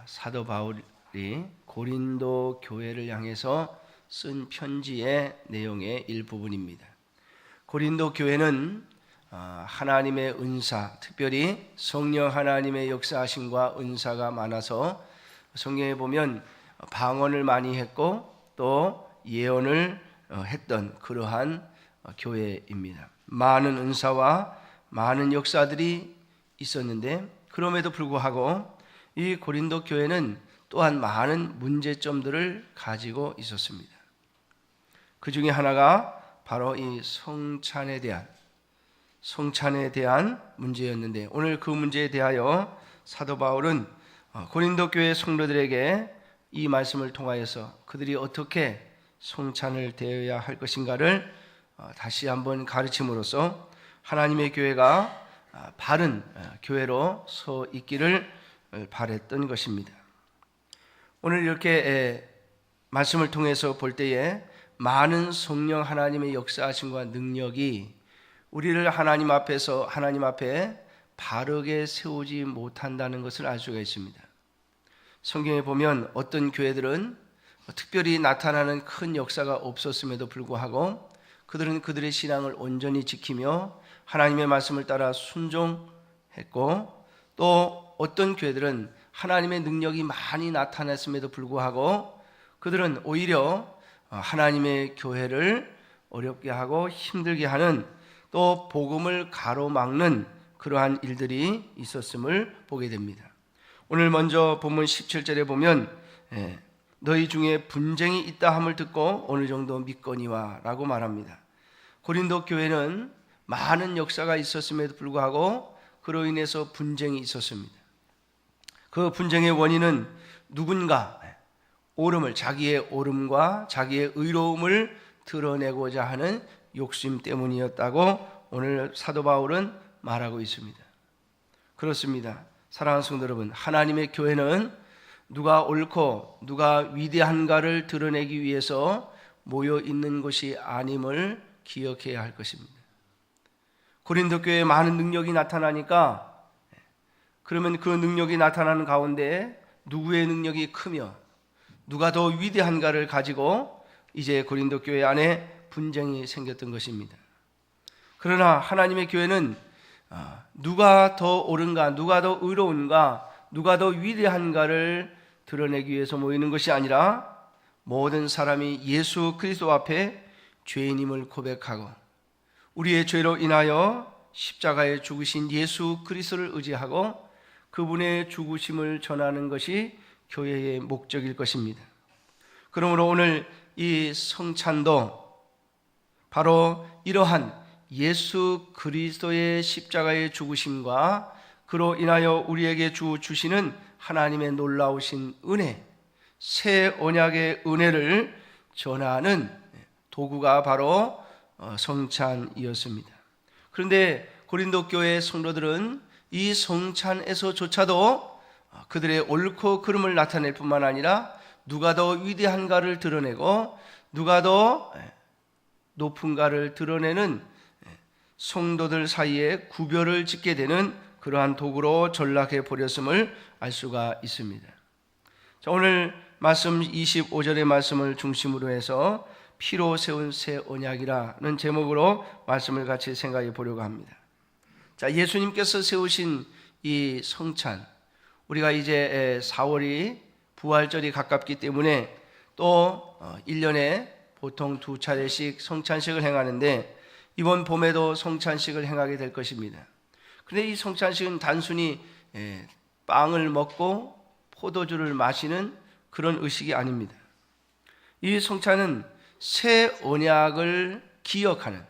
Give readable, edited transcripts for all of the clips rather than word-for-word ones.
사도 바울이 고린도 교회를 향해서 쓴 편지의 내용의 일부분입니다. 고린도 교회는 하나님의 은사, 특별히 성령 하나님의 역사하심과 은사가 많아서 성경에 보면 방언을 많이 했고 또 예언을 했던 그러한 교회입니다. 많은 은사와 많은 역사들이 있었는데 그럼에도 불구하고 이 고린도 교회는 또한 많은 문제점들을 가지고 있었습니다. 그 중에 하나가 바로 이 성찬에 대한 문제였는데 오늘 그 문제에 대하여 사도 바울은 고린도 교회 성도들에게 이 말씀을 통하여서 그들이 어떻게 성찬을 대해야 할 것인가를 다시 한번 가르침으로써 하나님의 교회가 바른 교회로 서 있기를 바랬던 것입니다. 오늘 이렇게 말씀을 통해서 볼 때에 많은 성령 하나님의 역사하심과 능력이 우리를 하나님 앞에 바르게 세우지 못한다는 것을 알 수가 있습니다. 성경에 보면 어떤 교회들은 특별히 나타나는 큰 역사가 없었음에도 불구하고 그들은 그들의 신앙을 온전히 지키며 하나님의 말씀을 따라 순종했고 또 어떤 교회들은 하나님의 능력이 많이 나타났음에도 불구하고 그들은 오히려 하나님의 교회를 어렵게 하고 힘들게 하는 또 복음을 가로막는 그러한 일들이 있었음을 보게 됩니다. 오늘 먼저 본문 17절에 보면 너희 중에 분쟁이 있다 함을 듣고 어느 정도 믿거니와 라고 말합니다. 고린도 교회는 많은 역사가 있었음에도 불구하고 그로 인해서 분쟁이 있었습니다. 그 분쟁의 원인은 누군가 자기의 옳음과 자기의 의로움을 드러내고자 하는 욕심 때문이었다고 오늘 사도 바울은 말하고 있습니다. 그렇습니다. 사랑하는 성도 여러분, 하나님의 교회는 누가 옳고 누가 위대한가를 드러내기 위해서 모여 있는 것이 아님을 기억해야 할 것입니다. 고린도 교회에 많은 능력이 나타나니까 그러면 그 능력이 나타나는 가운데 누구의 능력이 크며 누가 더 위대한가를 가지고 이제 고린도 교회 안에 분쟁이 생겼던 것입니다. 그러나 하나님의 교회는 누가 더 옳은가, 누가 더 의로운가, 누가 더 위대한가를 드러내기 위해서 모이는 것이 아니라 모든 사람이 예수 그리스도 앞에 죄인임을 고백하고 우리의 죄로 인하여 십자가에 죽으신 예수 그리스도를 의지하고 그분의 죽으심을 전하는 것이 교회의 목적일 것입니다. 그러므로 오늘 이 성찬도 바로 이러한 예수 그리스도의 십자가의 죽으심과 그로 인하여 우리에게 주시는 하나님의 놀라우신 은혜, 새 언약의 은혜를 전하는 도구가 바로 성찬이었습니다. 그런데 고린도 교회 성도들은 이 성찬에서조차도 그들의 옳고 그름을 나타낼 뿐만 아니라 누가 더 위대한가를 드러내고 누가 더 높은가를 드러내는 성도들 사이에 구별을 짓게 되는 그러한 도구로 전락해 버렸음을 알 수가 있습니다. 자, 오늘 말씀 25절의 말씀을 중심으로 해서 피로 세운 새 언약이라는 제목으로 말씀을 같이 생각해 보려고 합니다. 자, 예수님께서 세우신 이 성찬, 우리가 이제 4월이 부활절이 가깝기 때문에 또 1년에 보통 2차례씩 성찬식을 행하는데 이번 봄에도 성찬식을 행하게 될 것입니다. 그런데 이 성찬식은 단순히 빵을 먹고 포도주를 마시는 그런 의식이 아닙니다. 이 성찬은 새 언약을 기억하는,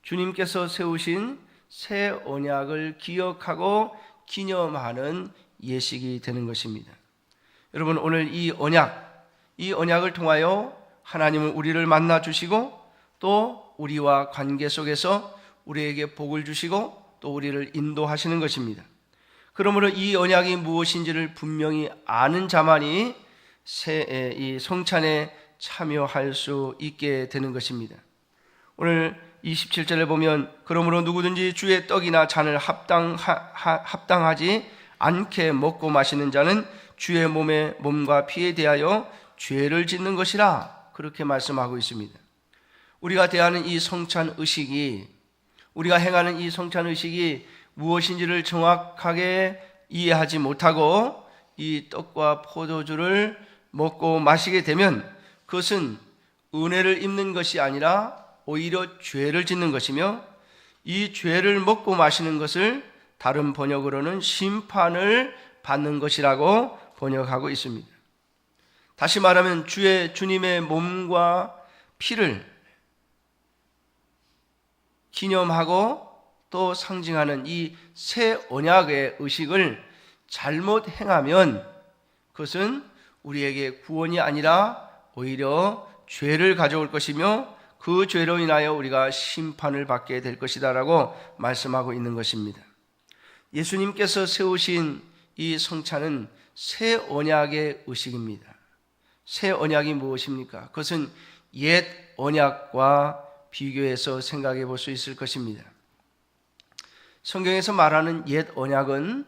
주님께서 세우신 새 언약을 기억하고 기념하는 예식이 되는 것입니다. 여러분, 오늘 이 언약을 통하여 하나님은 우리를 만나 주시고 또 우리와 관계 속에서 우리에게 복을 주시고 또 우리를 인도하시는 것입니다. 그러므로 이 언약이 무엇인지를 분명히 아는 자만이 이 성찬에 참여할 수 있게 되는 것입니다. 오늘 27절에 보면 그러므로 누구든지 주의 떡이나 잔을 합당하지 않게 먹고 마시는 자는 주의 몸과 피에 대하여 죄를 짓는 것이라 그렇게 말씀하고 있습니다. 우리가 대하는 이 성찬 의식이, 우리가 행하는 이 성찬 의식이 무엇인지를 정확하게 이해하지 못하고 이 떡과 포도주를 먹고 마시게 되면 그것은 은혜를 입는 것이 아니라 오히려 죄를 짓는 것이며, 이 죄를 먹고 마시는 것을 다른 번역으로는 심판을 받는 것이라고 번역하고 있습니다. 다시 말하면 주님의 몸과 피를 기념하고 또 상징하는 이 새 언약의 의식을 잘못 행하면 그것은 우리에게 구원이 아니라 오히려 죄를 가져올 것이며, 그 죄로 인하여 우리가 심판을 받게 될 것이다 라고 말씀하고 있는 것입니다. 예수님께서 세우신 이 성찬은 새 언약의 의식입니다. 새 언약이 무엇입니까? 그것은 옛 언약과 비교해서 생각해 볼 수 있을 것입니다. 성경에서 말하는 옛 언약은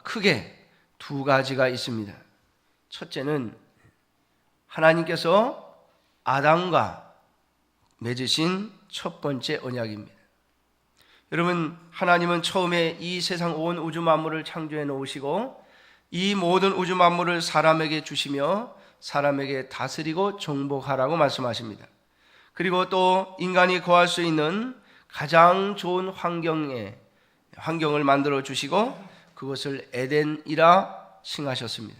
크게 두 가지가 있습니다. 첫째는 하나님께서 아담과 맺으신 첫 번째 언약입니다. 여러분, 하나님은 처음에 이 세상 온 우주 만물을 창조해 놓으시고 이 모든 우주 만물을 사람에게 주시며 사람에게 다스리고 정복하라고 말씀하십니다. 그리고 또 인간이 거할 수 있는 가장 좋은 환경을 만들어 주시고 그것을 에덴이라 칭하셨습니다.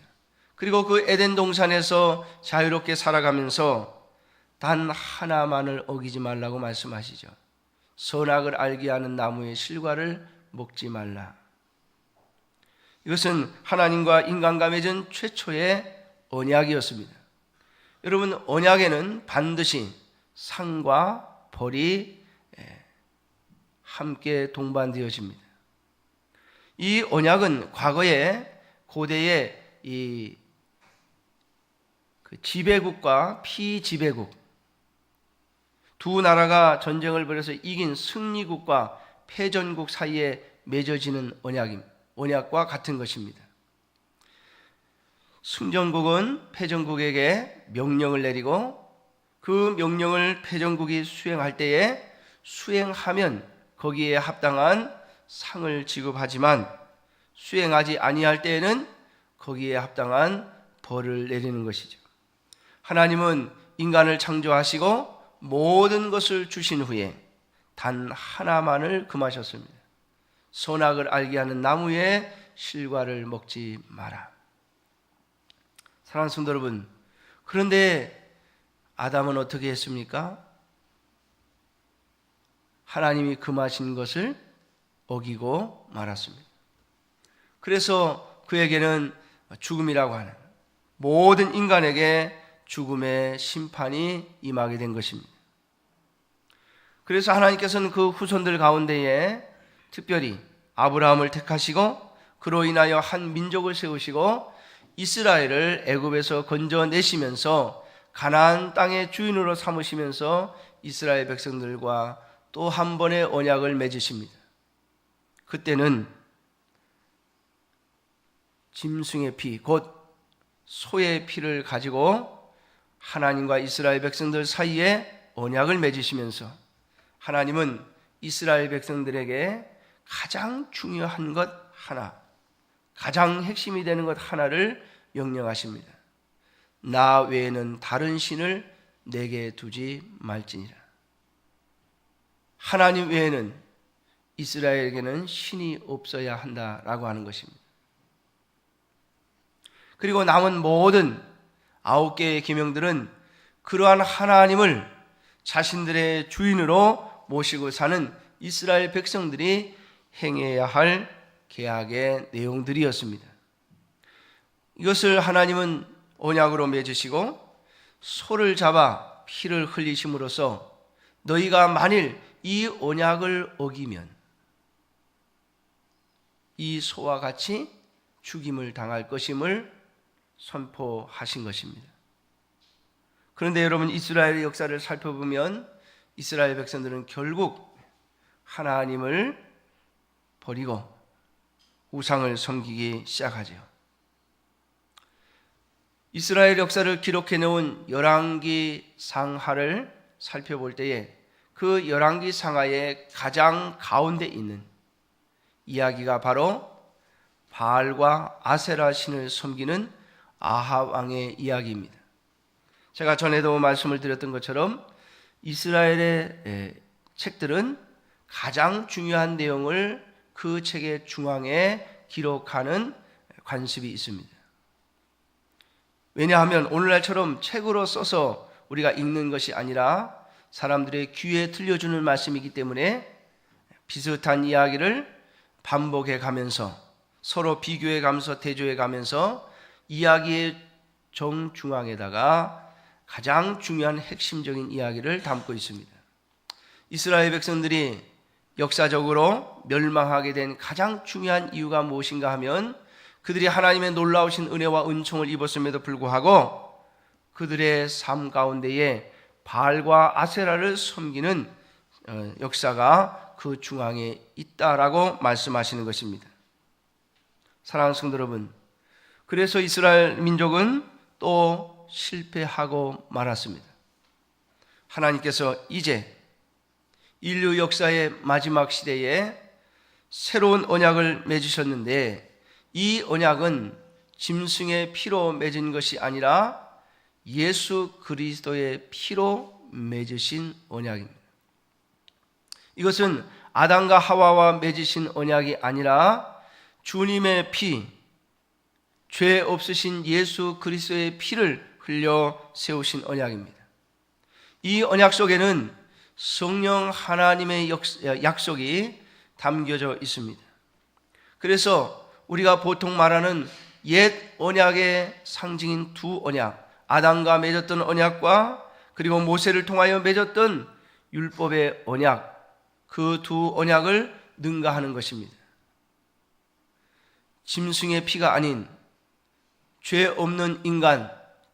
그리고 그 에덴 동산에서 자유롭게 살아가면서 단 하나만을 어기지 말라고 말씀하시죠. 선악을 알게 하는 나무의 실과를 먹지 말라. 이것은 하나님과 인간과 맺은 최초의 언약이었습니다. 여러분, 언약에는 반드시 상과 벌이 함께 동반되어집니다. 이 언약은 과거에 고대의 이 지배국과 피지배국, 두 나라가 전쟁을 벌여서 이긴 승리국과 패전국 사이에 맺어지는 언약과 같은 것입니다. 승전국은 패전국에게 명령을 내리고 그 명령을 패전국이 수행할 때에 수행하면 거기에 합당한 상을 지급하지만 수행하지 아니할 때에는 거기에 합당한 벌을 내리는 것이죠. 하나님은 인간을 창조하시고 모든 것을 주신 후에 단 하나만을 금하셨습니다. 선악을 알게 하는 나무의 실과를 먹지 마라. 사랑하는 성도 여러분, 그런데 아담은 어떻게 했습니까? 하나님이 금하신 것을 어기고 말았습니다. 그래서 그에게는 죽음이라고 하는, 모든 인간에게 죽음의 심판이 임하게 된 것입니다. 그래서 하나님께서는 그 후손들 가운데에 특별히 아브라함을 택하시고 그로 인하여 한 민족을 세우시고 이스라엘을 애굽에서 건져내시면서 가나안 땅의 주인으로 삼으시면서 이스라엘 백성들과 또 한 번의 언약을 맺으십니다. 그때는 짐승의 피, 곧 소의 피를 가지고 하나님과 이스라엘 백성들 사이에 언약을 맺으시면서 하나님은 이스라엘 백성들에게 가장 중요한 것 하나, 가장 핵심이 되는 것 하나를 명령하십니다. 나 외에는 다른 신을 내게 두지 말지니라. 하나님 외에는 이스라엘에게는 신이 없어야 한다라고 하는 것입니다. 그리고 남은 모든 9개의 계명들은 그러한 하나님을 자신들의 주인으로 모시고 사는 이스라엘 백성들이 행해야 할 계약의 내용들이었습니다. 이것을 하나님은 언약으로 맺으시고 소를 잡아 피를 흘리심으로써 너희가 만일 이 언약을 어기면 이 소와 같이 죽임을 당할 것임을 선포하신 것입니다. 그런데 여러분, 이스라엘의 역사를 살펴보면 이스라엘 백성들은 결국 하나님을 버리고 우상을 섬기기 시작하죠. 이스라엘 역사를 기록해 놓은 열왕기 상하를 살펴볼 때에 그 열왕기 상하의 가장 가운데 있는 이야기가 바로 바알과 아세라 신을 섬기는 아합 왕의 이야기입니다. 제가 전에도 말씀을 드렸던 것처럼 이스라엘의 책들은 가장 중요한 내용을 그 책의 중앙에 기록하는 관습이 있습니다. 왜냐하면 오늘날처럼 책으로 써서 우리가 읽는 것이 아니라 사람들의 귀에 들려주는 말씀이기 때문에 비슷한 이야기를 반복해 가면서 서로 비교해 가면서 대조해 가면서 이야기의 정중앙에다가 가장 중요한 핵심적인 이야기를 담고 있습니다. 이스라엘 백성들이 역사적으로 멸망하게 된 가장 중요한 이유가 무엇인가 하면 그들이 하나님의 놀라우신 은혜와 은총을 입었음에도 불구하고 그들의 삶 가운데에 바알과 아세라를 섬기는 역사가 그 중앙에 있다라고 말씀하시는 것입니다. 사랑하는 성도 여러분, 그래서 이스라엘 민족은 또 실패하고 말았습니다. 하나님께서 이제 인류 역사의 마지막 시대에 새로운 언약을 맺으셨는데 이 언약은 짐승의 피로 맺은 것이 아니라 예수 그리스도의 피로 맺으신 언약입니다. 이것은 아담과 하와와 맺으신 언약이 아니라 주님의 피, 죄 없으신 예수 그리스도의 피를 흘려 세우신 언약입니다. 이 언약 속에는 성령 하나님의 약속이 담겨져 있습니다. 그래서 우리가 보통 말하는 옛 언약의 상징인 두 언약, 아담과 맺었던 언약과 그리고 모세를 통하여 맺었던 율법의 언약, 그 두 언약을 능가하는 것입니다. 짐승의 피가 아닌 죄 없는 인간,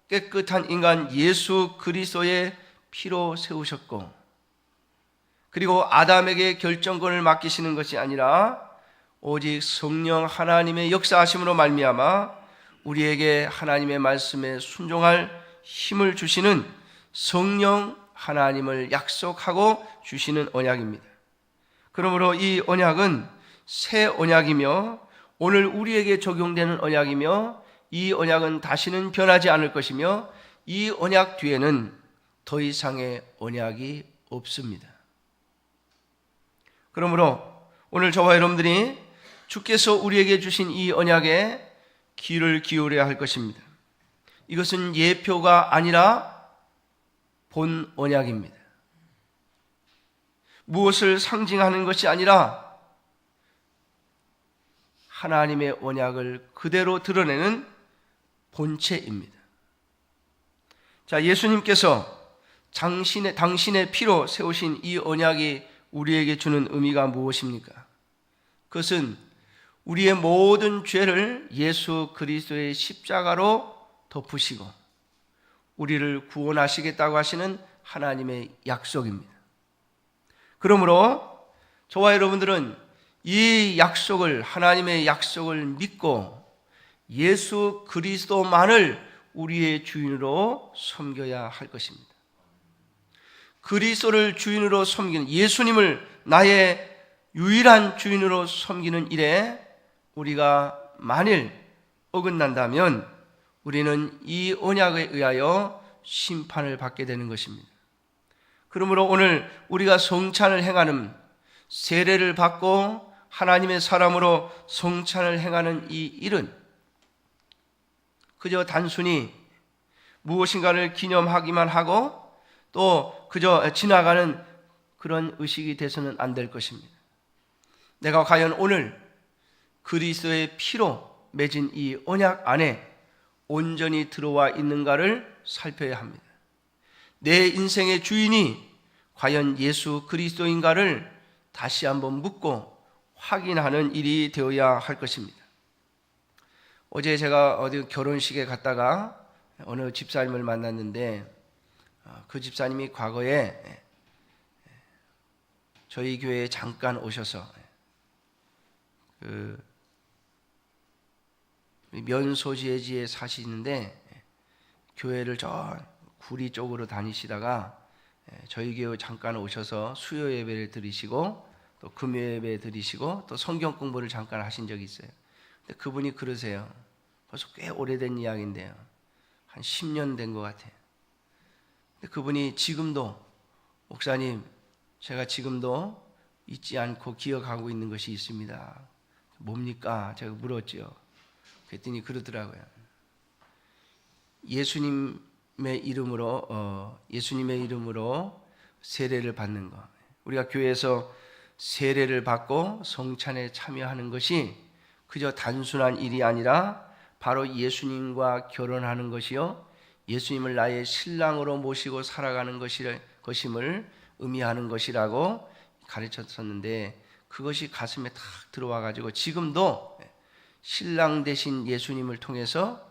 깨끗한 인간 예수 그리스도의 피로 세우셨고, 그리고 아담에게 결정권을 맡기시는 것이 아니라 오직 성령 하나님의 역사하심으로 말미암아 우리에게 하나님의 말씀에 순종할 힘을 주시는 성령 하나님을 약속하고 주시는 언약입니다. 그러므로 이 언약은 새 언약이며 오늘 우리에게 적용되는 언약이며 이 언약은 다시는 변하지 않을 것이며 이 언약 뒤에는 더 이상의 언약이 없습니다. 그러므로 오늘 저와 여러분들이 주께서 우리에게 주신 이 언약에 귀를 기울여야 할 것입니다. 이것은 예표가 아니라 본 언약입니다. 무엇을 상징하는 것이 아니라 하나님의 언약을 그대로 드러내는 본체입니다. 자, 예수님께서 당신의 피로 세우신 이 언약이 우리에게 주는 의미가 무엇입니까? 그것은 우리의 모든 죄를 예수 그리스도의 십자가로 덮으시고 우리를 구원하시겠다고 하시는 하나님의 약속입니다. 그러므로 저와 여러분들은 이 약속을, 하나님의 약속을 믿고 예수 그리스도만을 우리의 주인으로 섬겨야 할 것입니다. 그리스도를 주인으로 섬기는, 예수님을 나의 유일한 주인으로 섬기는 일에 우리가 만일 어긋난다면 우리는 이 언약에 의하여 심판을 받게 되는 것입니다. 그러므로 오늘 우리가 성찬을 행하는, 세례를 받고 하나님의 사람으로 성찬을 행하는 이 일은 그저 단순히 무엇인가를 기념하기만 하고 또 그저 지나가는 그런 의식이 돼서는 안 될 것입니다. 내가 과연 오늘 그리스도의 피로 맺은 이 언약 안에 온전히 들어와 있는가를 살펴야 합니다. 내 인생의 주인이 과연 예수 그리스도인가를 다시 한번 묻고 확인하는 일이 되어야 할 것입니다. 어제 제가 어디 결혼식에 갔다가 어느 집사님을 만났는데 그 집사님이 과거에 저희 교회에 잠깐 오셔서 면소재지에 사시는데 교회를 저 구리 쪽으로 다니시다가 저희 교회 잠깐 오셔서 수요 예배를 드리시고 또 금요 예배 드리시고 또 성경 공부를 잠깐 하신 적이 있어요. 근데 그분이 그러세요. 벌써 꽤 오래된 이야기인데요. 한 10년 된 것 같아요. 근데 그분이 지금도 목사님, 제가 지금도 잊지 않고 기억하고 있는 것이 있습니다. 뭡니까? 제가 물었죠. 그랬더니 그러더라고요. 예수님의 이름으로 세례를 받는 것. 우리가 교회에서 세례를 받고 성찬에 참여하는 것이 그저 단순한 일이 아니라 바로 예수님과 결혼하는 것이요, 예수님을 나의 신랑으로 모시고 살아가는 것임을 의미하는 것이라고 가르쳤었는데, 그것이 가슴에 탁 들어와가지고 지금도 신랑 되신 예수님을 통해서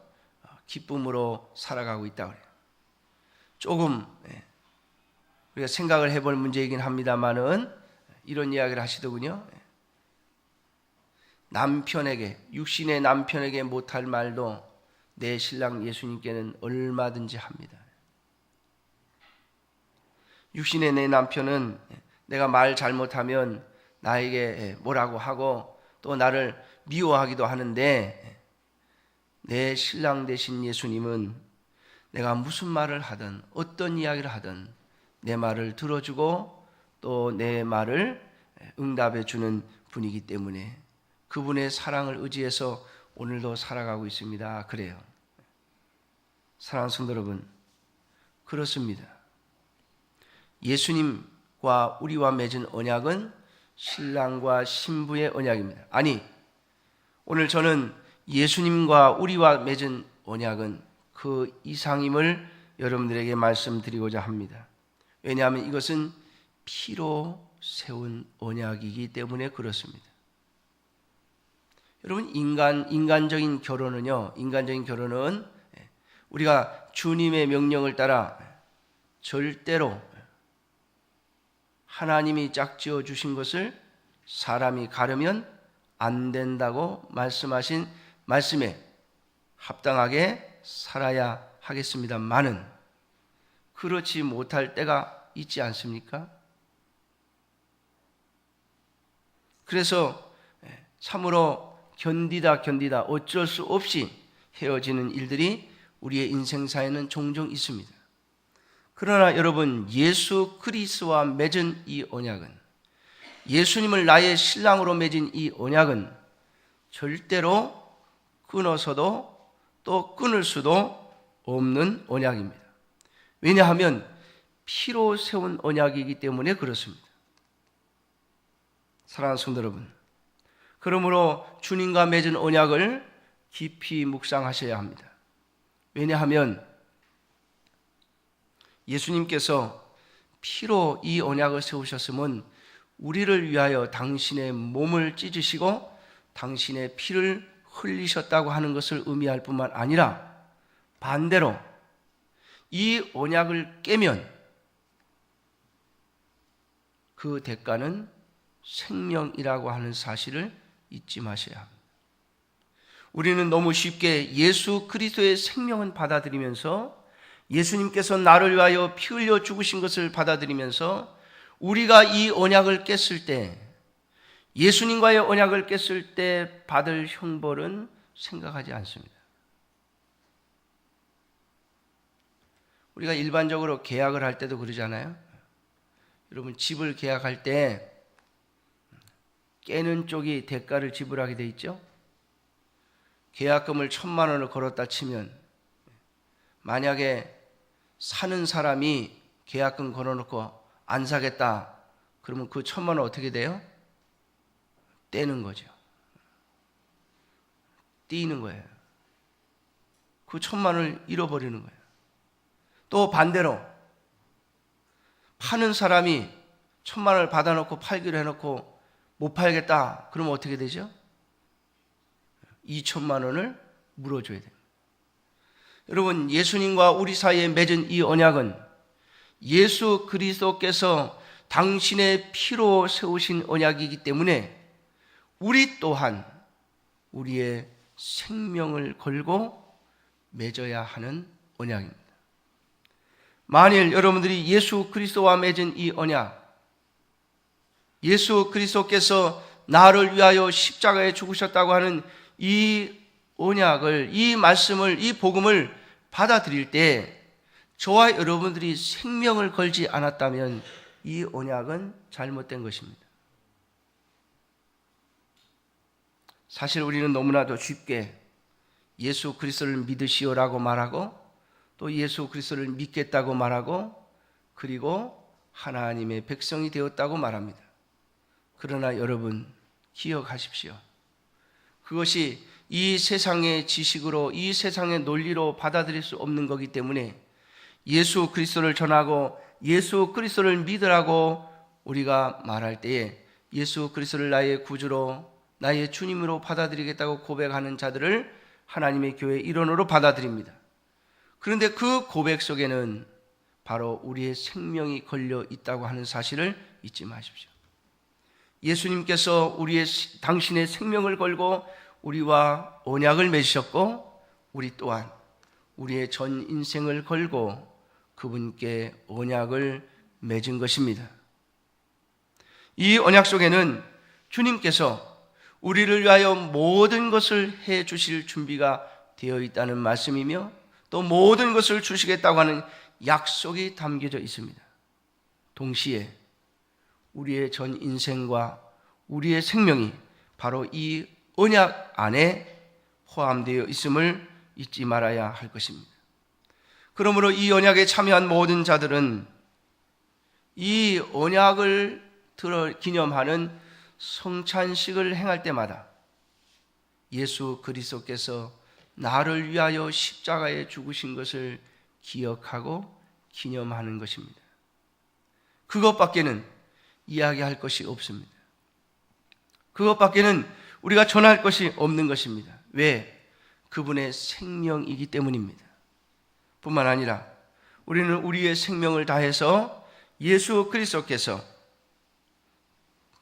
기쁨으로 살아가고 있다고 그래요. 조금 우리가 생각을 해볼 문제이긴 합니다만은 이런 이야기를 하시더군요. 육신의 남편에게 못할 말도 내 신랑 예수님께는 얼마든지 합니다. 육신의 내 남편은 내가 말 잘못하면 나에게 뭐라고 하고 또 나를 미워하기도 하는데, 내 신랑 되신 예수님은 내가 무슨 말을 하든 어떤 이야기를 하든 내 말을 들어주고 또 내 말을 응답해 주는 분이기 때문에 그분의 사랑을 의지해서 오늘도 살아가고 있습니다. 그래요. 사랑하는 성도 여러분, 그렇습니다. 예수님과 우리와 맺은 언약은 신랑과 신부의 언약입니다. 아니, 오늘 저는 예수님과 우리와 맺은 언약은 그 이상임을 여러분들에게 말씀드리고자 합니다. 왜냐하면 이것은 피로 세운 언약이기 때문에 그렇습니다. 여러분, 인간적인 결혼은 우리가 주님의 명령을 따라 절대로 하나님이 짝지어 주신 것을 사람이 가르면 안 된다고 말씀하신 말씀에 합당하게 살아야 하겠습니다만은, 그렇지 못할 때가 있지 않습니까? 그래서 참으로 견디다 어쩔 수 없이 헤어지는 일들이 우리의 인생사에는 종종 있습니다. 그러나 여러분, 예수 그리스도와 맺은 이 언약은, 예수님을 나의 신랑으로 맺은 이 언약은 절대로 끊어서도 또 끊을 수도 없는 언약입니다. 왜냐하면 피로 세운 언약이기 때문에 그렇습니다. 사랑하는 성도 여러분, 그러므로 주님과 맺은 언약을 깊이 묵상하셔야 합니다. 왜냐하면 예수님께서 피로 이 언약을 세우셨음은 우리를 위하여 당신의 몸을 찢으시고 당신의 피를 흘리셨다고 하는 것을 의미할 뿐만 아니라, 반대로 이 언약을 깨면 그 대가는 생명이라고 하는 사실을 잊지 마셔야 합니다. 우리는 너무 쉽게 예수 그리스도의 생명은 받아들이면서, 예수님께서 나를 위하여 피 흘려 죽으신 것을 받아들이면서 우리가 이 언약을 깼을 때, 예수님과의 언약을 깼을 때 받을 형벌은 생각하지 않습니다. 우리가 일반적으로 계약을 할 때도 그러잖아요. 여러분, 집을 계약할 때 깨는 쪽이 대가를 지불하게 돼 있죠. 계약금을 1,000만 원을 걸었다 치면, 만약에 사는 사람이 계약금 걸어놓고 안 사겠다 그러면 그 1,000만 원 어떻게 돼요? 떼는 거죠. 띄는 거예요. 그 1,000만 원을 잃어버리는 거예요. 또 반대로 파는 사람이 1,000만 원을 받아놓고 팔기로 해놓고 못 팔겠다 그러면 어떻게 되죠? 2,000만 원을 물어줘야 돼요. 여러분, 예수님과 우리 사이에 맺은 이 언약은 예수 그리스도께서 당신의 피로 세우신 언약이기 때문에 우리 또한 우리의 생명을 걸고 맺어야 하는 언약입니다. 만일 여러분들이 예수 그리스도와 맺은 이 언약, 예수 그리스도께서 나를 위하여 십자가에 죽으셨다고 하는 이 언약을, 이 말씀을, 이 복음을 받아들일 때 저와 여러분들이 생명을 걸지 않았다면 이 언약은 잘못된 것입니다. 사실 우리는 너무나도 쉽게 예수 그리스도를 믿으시오라고 말하고 또 예수 그리스도를 믿겠다고 말하고 그리고 하나님의 백성이 되었다고 말합니다. 그러나 여러분 기억하십시오. 그것이 이 세상의 지식으로, 이 세상의 논리로 받아들일 수 없는 거기 때문에 예수 그리스도를 전하고 예수 그리스도를 믿으라고 우리가 말할 때에 예수 그리스도를 나의 구주로, 나의 주님으로 받아들이겠다고 고백하는 자들을 하나님의 교회의 일원으로 받아들입니다. 그런데 그 고백 속에는 바로 우리의 생명이 걸려 있다고 하는 사실을 잊지 마십시오. 예수님께서 당신의 생명을 걸고 우리와 언약을 맺으셨고 우리 또한 우리의 전 인생을 걸고 그분께 언약을 맺은 것입니다. 이 언약 속에는 주님께서 우리를 위하여 모든 것을 해 주실 준비가 되어 있다는 말씀이며 또 모든 것을 주시겠다고 하는 약속이 담겨져 있습니다. 동시에 우리의 전 인생과 우리의 생명이 바로 이 언약 안에 포함되어 있음을 잊지 말아야 할 것입니다. 그러므로 이 언약에 참여한 모든 자들은 이 언약을 기념하는 성찬식을 행할 때마다 예수 그리스도께서 나를 위하여 십자가에 죽으신 것을 기억하고 기념하는 것입니다. 그것밖에는 이야기할 것이 없습니다. 그것밖에는 우리가 전할 것이 없는 것입니다. 왜? 그분의 생명이기 때문입니다. 뿐만 아니라 우리는 우리의 생명을 다해서 예수 그리스도께서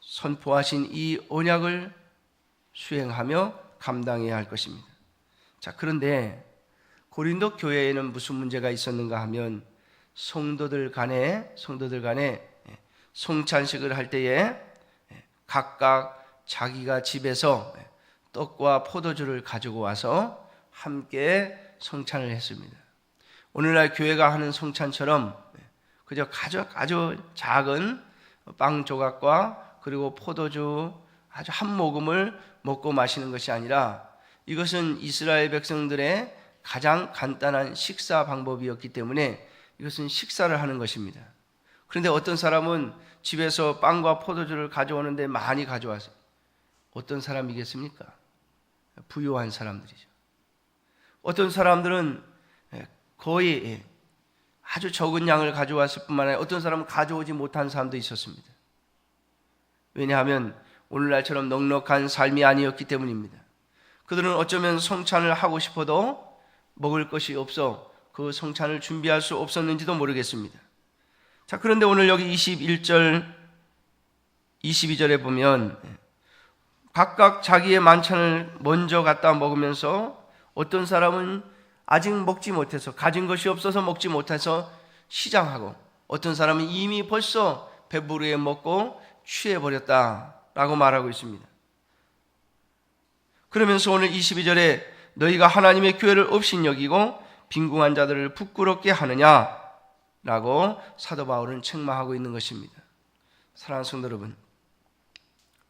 선포하신 이 언약을 수행하며 감당해야 할 것입니다. 자, 그런데 고린도 교회에는 무슨 문제가 있었는가 하면 성도들 간에 성찬식을 할 때에 각각 자기가 집에서 떡과 포도주를 가지고 와서 함께 성찬을 했습니다. 오늘날 교회가 하는 성찬처럼 그저 아주 작은 빵 조각과 그리고 포도주 아주 한 모금을 먹고 마시는 것이 아니라 이것은 이스라엘 백성들의 가장 간단한 식사 방법이었기 때문에 이것은 식사를 하는 것입니다. 그런데 어떤 사람은 집에서 빵과 포도주를 가져오는데 많이 가져왔어요. 어떤 사람이겠습니까? 부유한 사람들이죠. 어떤 사람들은 거의 아주 적은 양을 가져왔을 뿐만 아니라 어떤 사람은 가져오지 못한 사람도 있었습니다. 왜냐하면 오늘날처럼 넉넉한 삶이 아니었기 때문입니다. 그들은 어쩌면 성찬을 하고 싶어도 먹을 것이 없어 그 성찬을 준비할 수 없었는지도 모르겠습니다. 자, 그런데 오늘 여기 21절, 22절에 보면 각각 자기의 만찬을 먼저 갖다 먹으면서 어떤 사람은 아직 먹지 못해서 가진 것이 없어서 먹지 못해서 시장하고 어떤 사람은 이미 벌써 배부르게 먹고 취해버렸다라고 말하고 있습니다. 그러면서 오늘 22절에 너희가 하나님의 교회를 업신여기고 빈궁한 자들을 부끄럽게 하느냐라고 사도 바울은 책망하고 있는 것입니다. 사랑하는 성도 여러분,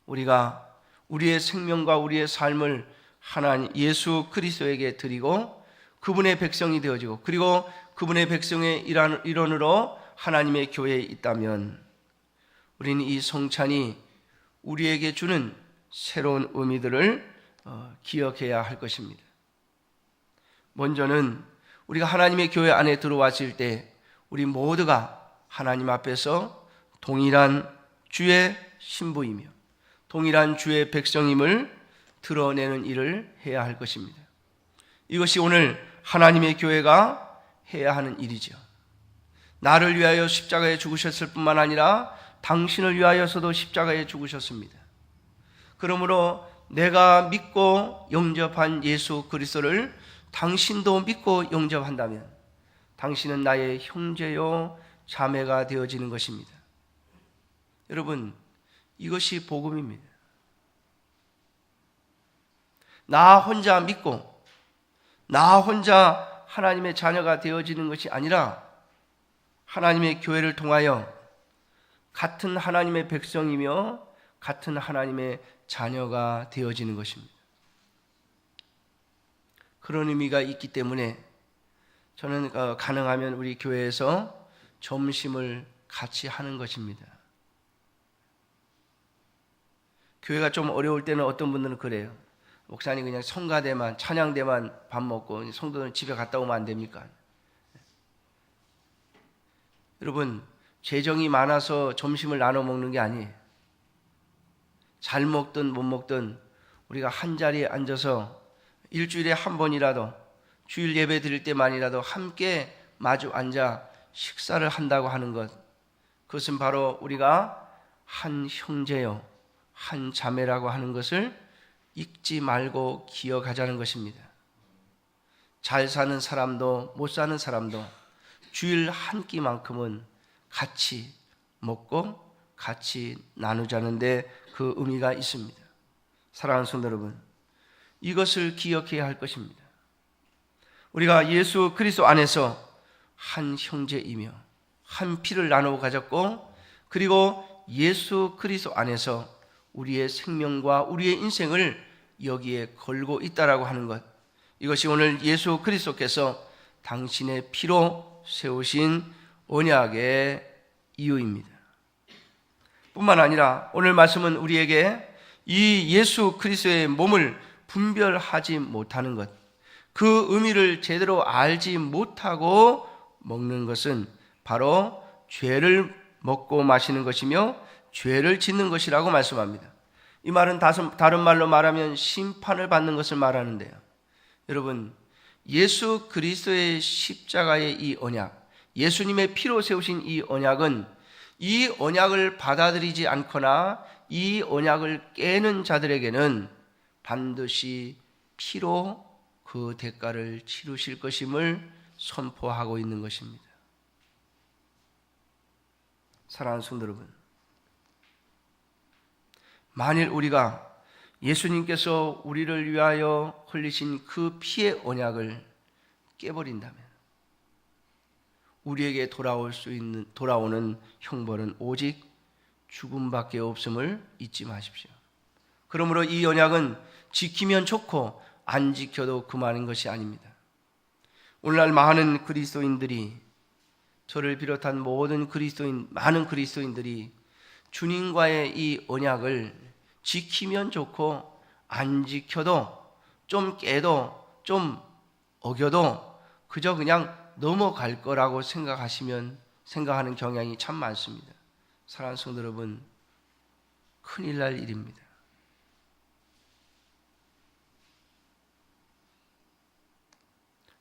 우리가 우리의 생명과 우리의 삶을 하나님 예수 그리스도에게 드리고 그분의 백성이 되어지고 그리고 그분의 백성의 일원으로 하나님의 교회에 있다면 우리는 이 성찬이 우리에게 주는 새로운 의미들을 기억해야 할 것입니다. 먼저는 우리가 하나님의 교회 안에 들어왔을 때 우리 모두가 하나님 앞에서 동일한 주의 신부이며 동일한 주의 백성임을 드러내는 일을 해야 할 것입니다. 이것이 오늘 하나님의 교회가 해야 하는 일이죠. 나를 위하여 십자가에 죽으셨을 뿐만 아니라 당신을 위하여서도 십자가에 죽으셨습니다. 그러므로 내가 믿고 영접한 예수 그리스도를 당신도 믿고 영접한다면 당신은 나의 형제요 자매가 되어지는 것입니다. 여러분, 이것이 복음입니다. 나 혼자 믿고 나 혼자 하나님의 자녀가 되어지는 것이 아니라 하나님의 교회를 통하여 같은 하나님의 백성이며 같은 하나님의 자녀가 되어지는 것입니다. 그런 의미가 있기 때문에 저는 가능하면 우리 교회에서 점심을 같이 하는 것입니다. 교회가 좀 어려울 때는 어떤 분들은 그래요. 목사님 그냥 성가대만 찬양대만 밥 먹고 성도들은 집에 갔다 오면 안 됩니까? 여러분, 재정이 많아서 점심을 나눠 먹는 게 아니에요. 잘 먹든 못 먹든 우리가 한 자리에 앉아서 일주일에 한 번이라도 주일 예배 드릴 때만이라도 함께 마주 앉아 식사를 한다고 하는 것, 그것은 바로 우리가 한 형제요 한 자매라고 하는 것을 잊지 말고 기억하자는 것입니다. 잘 사는 사람도 못 사는 사람도 주일 한 끼만큼은 같이 먹고 같이 나누자는데 그 의미가 있습니다. 사랑하는 성도 여러분, 이것을 기억해야 할 것입니다. 우리가 예수 그리스도 안에서 한 형제이며 한 피를 나누어 가졌고, 그리고 예수 그리스도 안에서 우리의 생명과 우리의 인생을 여기에 걸고 있다라고 하는 것, 이것이 오늘 예수 그리스도께서 당신의 피로 세우신 언약의 이유입니다. 뿐만 아니라 오늘 말씀은 우리에게 이 예수 그리스도의 몸을 분별하지 못하는 것, 그 의미를 제대로 알지 못하고 먹는 것은 바로 죄를 먹고 마시는 것이며 죄를 짓는 것이라고 말씀합니다. 이 말은 다른 말로 말하면 심판을 받는 것을 말하는데요. 여러분, 예수 그리스도의 십자가의 이 언약, 예수님의 피로 세우신 이 언약은 이 언약을 받아들이지 않거나 이 언약을 깨는 자들에게는 반드시 피로 그 대가를 치르실 것임을 선포하고 있는 것입니다. 사랑하는 성도 여러분, 만일 우리가 예수님께서 우리를 위하여 흘리신 그 피의 언약을 깨버린다면 우리에게 돌아오는 형벌은 오직 죽음밖에 없음을 잊지 마십시오. 그러므로 이 언약은 지키면 좋고 안 지켜도 그만인 것이 아닙니다. 오늘날 많은 그리스도인들이, 저를 비롯한 많은 그리스도인들이 주님과의 이 언약을 지키면 좋고 안 지켜도, 좀 깨도 좀 어겨도 그저 그냥 넘어갈 거라고 생각하는 경향이 참 많습니다. 사랑하는 성도 여러분, 큰일 날 일입니다.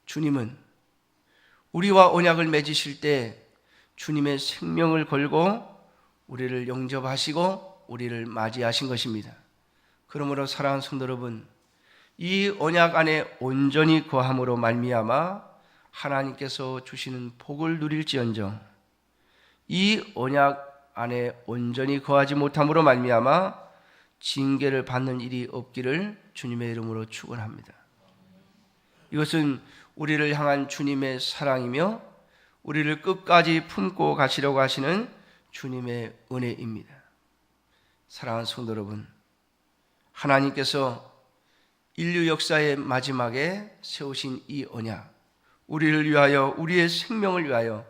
주님은 우리와 언약을 맺으실 때 주님의 생명을 걸고 우리를 영접하시고 우리를 맞이하신 것입니다. 그러므로 사랑하는 성도 여러분, 이 언약 안에 온전히 거함으로 말미암아 하나님께서 주시는 복을 누릴지언정, 이 언약 안에 온전히 거하지 못함으로 말미암아 징계를 받는 일이 없기를 주님의 이름으로 축원합니다. 이것은 우리를 향한 주님의 사랑이며 우리를 끝까지 품고 가시려고 하시는 주님의 은혜입니다. 사랑하는 성도 여러분, 하나님께서 인류 역사의 마지막에 세우신 이 언약, 우리를 위하여, 우리의 생명을 위하여,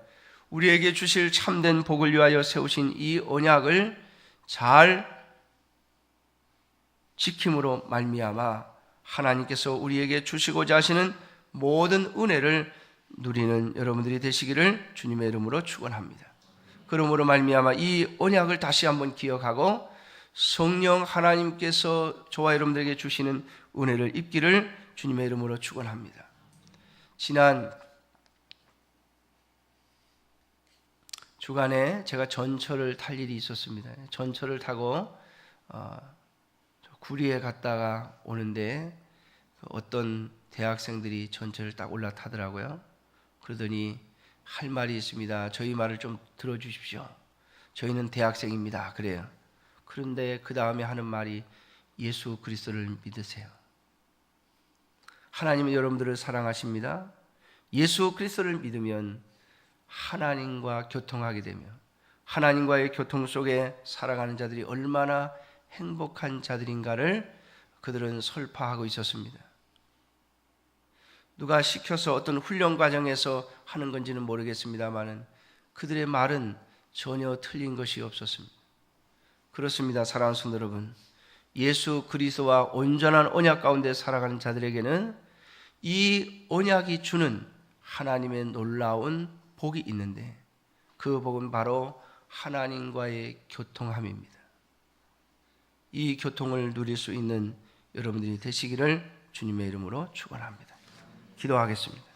우리에게 주실 참된 복을 위하여 세우신 이 언약을 잘 지킴으로 말미암아 하나님께서 우리에게 주시고자 하시는 모든 은혜를 누리는 여러분들이 되시기를 주님의 이름으로 축원합니다. 그러므로 말미암아 이 언약을 다시 한번 기억하고 성령 하나님께서 저와 여러분들에게 주시는 은혜를 입기를 주님의 이름으로 축원합니다. 지난 주간에 제가 전철을 탈 일이 있었습니다. 전철을 타고 구리에 갔다가 오는데 어떤 대학생들이 전철을 딱 올라타더라고요. 그러더니 할 말이 있습니다. 저희 말을 좀 들어주십시오. 저희는 대학생입니다. 그래요. 그런데 그 다음에 하는 말이 예수 그리스도를 믿으세요. 하나님은 여러분들을 사랑하십니다. 예수 그리스도를 믿으면 하나님과 교통하게 되며 하나님과의 교통 속에 살아가는 자들이 얼마나 행복한 자들인가를 그들은 설파하고 있었습니다. 누가 시켜서 어떤 훈련 과정에서 하는 건지는 모르겠습니다만 그들의 말은 전혀 틀린 것이 없었습니다. 그렇습니다. 사랑하는 성도 여러분, 예수 그리스도와 온전한 언약 가운데 살아가는 자들에게는 이 언약이 주는 하나님의 놀라운 복이 있는데 그 복은 바로 하나님과의 교통함입니다. 이 교통을 누릴 수 있는 여러분들이 되시기를 주님의 이름으로 축원합니다. 기도하겠습니다.